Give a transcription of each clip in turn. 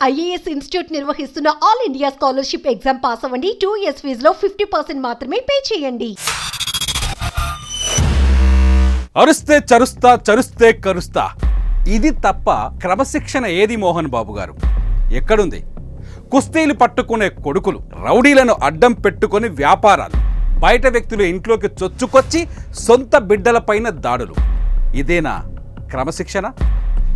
IAS institute నిర్వహిస్తున్న all India scholarship exam pass అవ్వండి. 2 years ఫీజులో 50% మాత్రమే పే చేయండి. అరుస్తే చరుస్తా, చరుస్తే కరుస్తా, ఇది తప్ప క్రమశిక్షణ ఏది మోహన్ బాబు గారు? ఎక్కడుంది? కుస్తీలు పట్టుకునే కొడుకులు, రౌడీలను అడ్డం పెట్టుకొని వ్యాపారాలు, బయట వ్యక్తులు ఇంట్లోకి చొచ్చుకొచ్చి సొంత బిడ్డలపైన దాడులు, ఇదేనా క్రమశిక్షణ?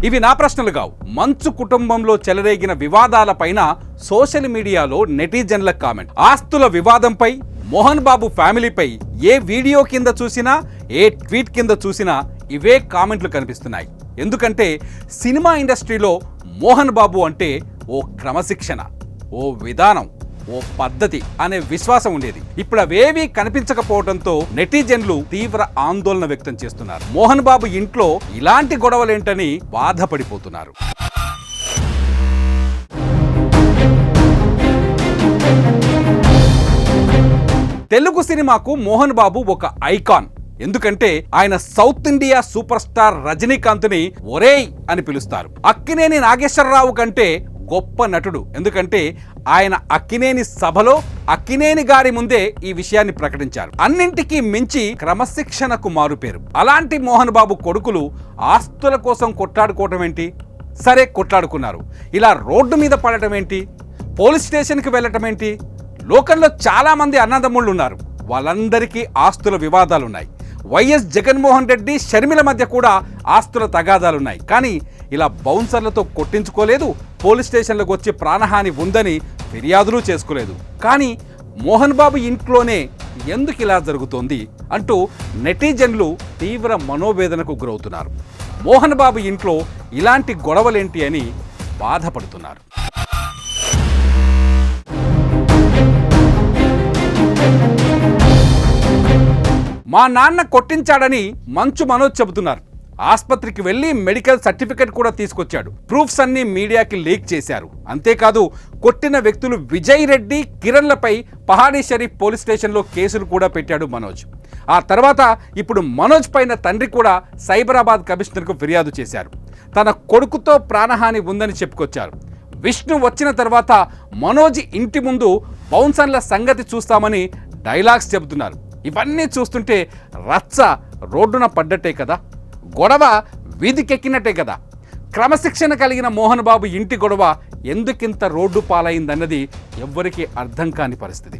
ఇవి నా ప్రశ్నలు కావు. మంచు కుటుంబంలో చెలరేగిన వివాదాలపైన సోషల్ మీడియాలో నెటిజన్ల కామెంట్. ఆస్తుల వివాదంపై, మోహన్ బాబు ఫ్యామిలీపై ఏ వీడియో కింద చూసినా, ఏ ట్వీట్ కింద చూసినా ఇవే కామెంట్లు కనిపిస్తున్నాయి. ఎందుకంటే సినిమా ఇండస్ట్రీలో మోహన్ బాబు అంటే ఓ క్రమశిక్షణ, ఓ విధానం, ఓ పద్ధతి అనే విశ్వాసం ఉండేది. ఇప్పుడు అవేవీ కనిపించకపోవడంతో నెటిజన్లు తీవ్ర ఆందోళన వ్యక్తం చేస్తున్నారు. మోహన్ బాబు ఇంట్లో ఇలాంటి గొడవలేంటని బాధపడిపోతున్నారు. తెలుగు సినిమాకు మోహన్ బాబు ఒక ఐకాన్. ఎందుకంటే ఆయన సౌత్ ఇండియా సూపర్ స్టార్ రజనీకాంత్ని ఒరేయ్ అని పిలుస్తారు. అక్కినేని నాగేశ్వరరావు కంటే గొప్ప నటుడు. ఎందుకంటే ఆయన అక్కినేని సభలో అక్కినేని గారి ముందే ఈ విషయాన్ని ప్రకటించారు. అన్నింటికీ మించి క్రమశిక్షణకు మారుపేరు. అలాంటి మోహన్ బాబు కొడుకులు ఆస్తుల కోసం కొట్లాడుకోవటం ఏంటి? సరే కొట్లాడుకున్నారు, ఇలా రోడ్డు మీద పడటం ఏంటి? పోలీస్ స్టేషన్కి వెళ్ళటం ఏంటి? లోకంలో చాలా మంది అన్నదమ్ముళ్ళు ఉన్నారు, వాళ్ళందరికీ ఆస్తుల వివాదాలున్నాయి. వైఎస్ జగన్మోహన్ రెడ్డి, షర్మిల మధ్య కూడా ఆస్తుల తగాదాలున్నాయి. కానీ ఇలా బౌన్సర్లతో కొట్టించుకోలేదు, పోలీస్ స్టేషన్లకు వచ్చి ప్రాణహాని ఉందని ఫిర్యాదులు చేసుకోలేదు. కానీ మోహన్ బాబు ఇంట్లోనే ఎందుకు ఇలా జరుగుతోంది అంటూ నెటిజన్లు తీవ్ర మనోవేదనకు గురవుతున్నారు. మోహన్ బాబు ఇంట్లో ఇలాంటి గొడవలేంటి అని బాధపడుతున్నారు. మా నాన్న కొట్టించాడని మంచు మనోజ్ చెబుతున్నారు. ఆస్పత్రికి వెళ్ళి మెడికల్ సర్టిఫికెట్ కూడా తీసుకొచ్చాడు. ప్రూఫ్స్ అన్ని మీడియాకి లీక్ చేశారు. అంతేకాదు కొట్టిన వ్యక్తులు విజయ్ రెడ్డి, కిరణ్లపై పహాడీ షరీఫ్ పోలీస్ స్టేషన్లో కేసులు కూడా పెట్టాడు మనోజ్. ఆ తర్వాత ఇప్పుడు మనోజ్ పైన తండ్రి కూడా సైబరాబాద్ కమిషనర్కు ఫిర్యాదు చేశారు. తన కొడుకుతో ప్రాణహాని ఉందని చెప్పుకొచ్చారు. విష్ణు వచ్చిన తర్వాత మనోజ్ ఇంటి ముందు బౌన్సర్ల సంగతి చూస్తామని డైలాగ్స్ చెబుతున్నారు. ఇవన్నీ చూస్తుంటే రచ్చ రోడ్డున పడ్డట్టే కదా, గొడవ వీధికెక్కినట్టే కదా. క్రమశిక్షణ కలిగిన మోహన్ బాబు ఇంటి గొడవ ఎందుకింత రోడ్డు పాలైందన్నది ఎవ్వరికీ అర్థం కాని పరిస్థితి.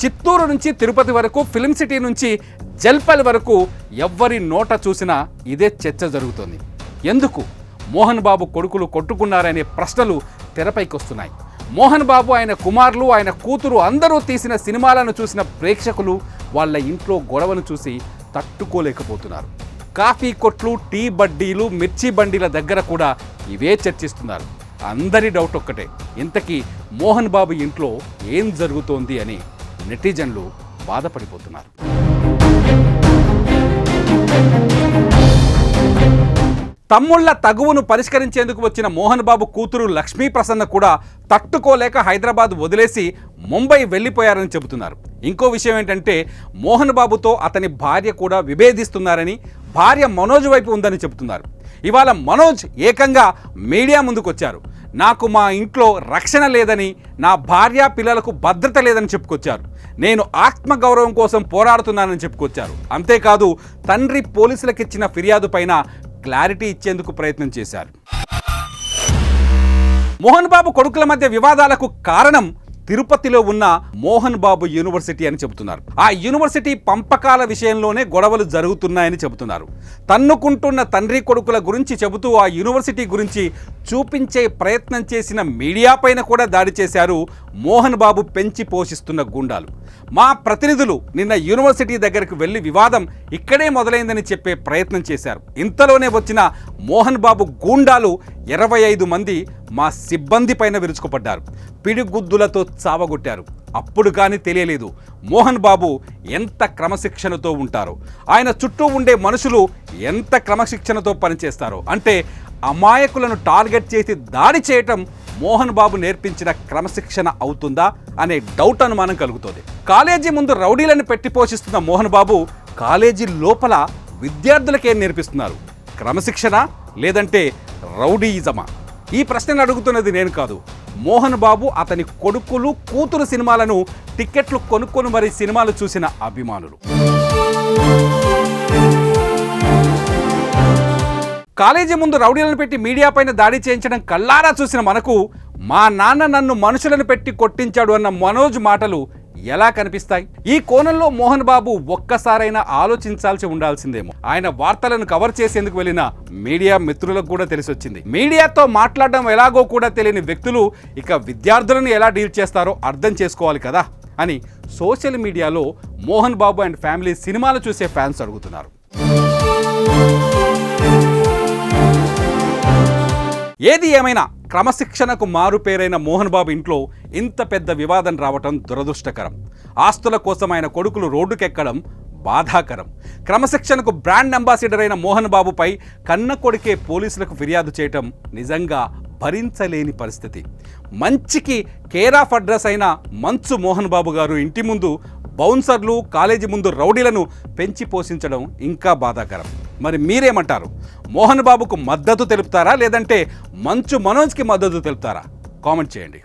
చిత్తూరు నుంచి తిరుపతి వరకు, ఫిల్మ్ సిటీ నుంచి జల్పల్ వరకు ఎవ్వరి నోట చూసినా ఇదే చర్చ జరుగుతోంది. ఎందుకు మోహన్ బాబు కొడుకులు కొట్టుకున్నారనే ప్రశ్నలు తెరపైకి వస్తున్నాయి. మోహన్ బాబు, ఆయన కుమారులు, ఆయన కూతురు అందరూ తీసిన సినిమాలను చూసిన ప్రేక్షకులు వాళ్ళ ఇంట్లో గొడవను చూసి తట్టుకోలేకపోతున్నారు. కాఫీ కొట్లు, టీ బడ్డీలు, మిర్చి బండీల దగ్గర కూడా ఇవే చర్చిస్తున్నారు. అందరి డౌట్ ఒక్కటే, ఇంతకీ మోహన్ బాబు ఇంట్లో ఏం జరుగుతోంది అని నెటిజన్లు బాధపడిపోతున్నారు. తమ్ముళ్ల తగువును పరిష్కరించేందుకు వచ్చిన మోహన్ బాబు కూతురు లక్ష్మీ ప్రసన్న కూడా తట్టుకోలేక హైదరాబాద్ వదిలేసి ముంబై వెళ్ళిపోయారని చెబుతున్నారు. ఇంకో విషయం ఏంటంటే మోహన్ బాబుతో అతని భార్య కూడా విభేదిస్తున్నారని, భార్య మనోజ్ వైపు ఉందని చెబుతున్నారు. ఇవాళ మనోజ్ ఏకంగా మీడియా ముందుకు వచ్చారు. నాకు మా ఇంట్లో రక్షణ లేదని, నా భార్య పిల్లలకు భద్రత లేదని చెప్పుకొచ్చారు. నేను ఆత్మగౌరవం కోసం పోరాడుతున్నానని చెప్పుకొచ్చారు. అంతేకాదు తండ్రి పోలీసులకు ఇచ్చిన ఫిర్యాదు పైన క్లారిటీ ఇచ్చేందుకు ప్రయత్నం చేశారు. మోహన్ బాబు కొడుకుల మధ్య వివాదాలకు కారణం తిరుపతిలో ఉన్న మోహన్ బాబు యూనివర్సిటీ అని చెబుతున్నారు. ఆ యూనివర్సిటీ పంపకాల విషయంలోనే గొడవలు జరుగుతున్నాయని చెబుతున్నారు. తన్నుకుంటున్న తండ్రి కొడుకుల గురించి చెబుతూ ఆ యూనివర్సిటీ గురించి చూపించే ప్రయత్నం చేసిన మీడియా పైన కూడా దాడి చేశారు మోహన్ బాబు పెంచి పోషిస్తున్న గూండాలు. మా ప్రతినిధులు నిన్న యూనివర్సిటీ దగ్గరకు వెళ్ళి వివాదం ఇక్కడే మొదలైందని చెప్పే ప్రయత్నం చేశారు. ఇంతలోనే వచ్చిన మోహన్ బాబు గూండాలు 25 మంది మా సిబ్బంది పైన విరుచుకుపడ్డారు. పిడిగుద్దులతో చావగొట్టారు. అప్పుడు కానీ తెలియలేదు మోహన్ బాబు ఎంత క్రమశిక్షణతో ఉంటారో, ఆయన చుట్టూ ఉండే మనుషులు ఎంత క్రమశిక్షణతో పనిచేస్తారో. అంటే అమాయకులను టార్గెట్ చేసి దాడి చేయటం మోహన్ బాబు నేర్పించిన క్రమశిక్షణ అవుతుందా అనే డౌట్ అనుమానం కలుగుతుంది. కాలేజీ ముందు రౌడీలను పెట్టి పోషిస్తున్న మోహన్ బాబు కాలేజీ లోపల విద్యార్థులకేం నేర్పిస్తున్నారు? క్రమశిక్షణ లేదంటే రౌడీయిజమా? ఈ ప్రశ్నను అడుగుతున్నది నేను కాదు, మోహన్ బాబు అతని కొడుకులు కూతురు సినిమాలను టిక్కెట్లు కొనుక్కొని మరీ సినిమాలు చూసిన అభిమానులు. కాలేజీ ముందు రౌడీలను పెట్టి మీడియా పైన దాడి చేయించడం కళ్ళారా చూసిన మనకు మా నాన్న నన్ను మనుషులను పెట్టి కొట్టించాడు అన్న మనోజ్ మాటలు ఎలా కనిపిస్తాయి? ఈ కోణంలో మోహన్ బాబు ఒక్కసారైనా ఆలోచించాల్సి ఉండాల్సిందేమో. ఆయన వార్తలను కవర్ చేసేందుకు వెళ్ళిన మీడియా మిత్రులకు కూడా తెలిసొచ్చింది. మీడియాతో మాట్లాడడం ఎలాగో కూడా తెలియని వ్యక్తులు ఇక విద్యార్థులను ఎలా డీల్ చేస్తారో అర్థం చేసుకోవాలి కదా అని సోషల్ మీడియాలో మోహన్ బాబు అండ్ ఫ్యామిలీ సినిమాలు చూసే ఫ్యాన్స్ అడుగుతున్నారు. ఏది ఏమైనా క్రమశిక్షణకు మారుపేరైన మోహన్ బాబు ఇంట్లో ఇంత పెద్ద వివాదం రావటం దురదృష్టకరం. ఆస్తుల కోసం ఆయన కొడుకులు రోడ్డుకెక్కడం బాధాకరం. క్రమశిక్షణకు బ్రాండ్ అంబాసిడర్ అయిన మోహన్ బాబుపై కన్న కొడుకే పోలీసులకు ఫిర్యాదు చేయటం నిజంగా భరించలేని పరిస్థితి. మంచికి కేర్ ఆఫ్ అడ్రస్ అయిన మంచు మోహన్ బాబు గారు ఇంటి ముందు బౌన్సర్లు, కాలేజీ ముందు రౌడీలను పెంచి పోషించడం ఇంకా బాధాకరం. మరి మీరేమంటారు? మోహన్ బాబుకు మద్దతు తెలుపుతారా లేదంటే మంచు మనోజ్కి మద్దతు తెలుపుతారా? కామెంట్ చేయండి.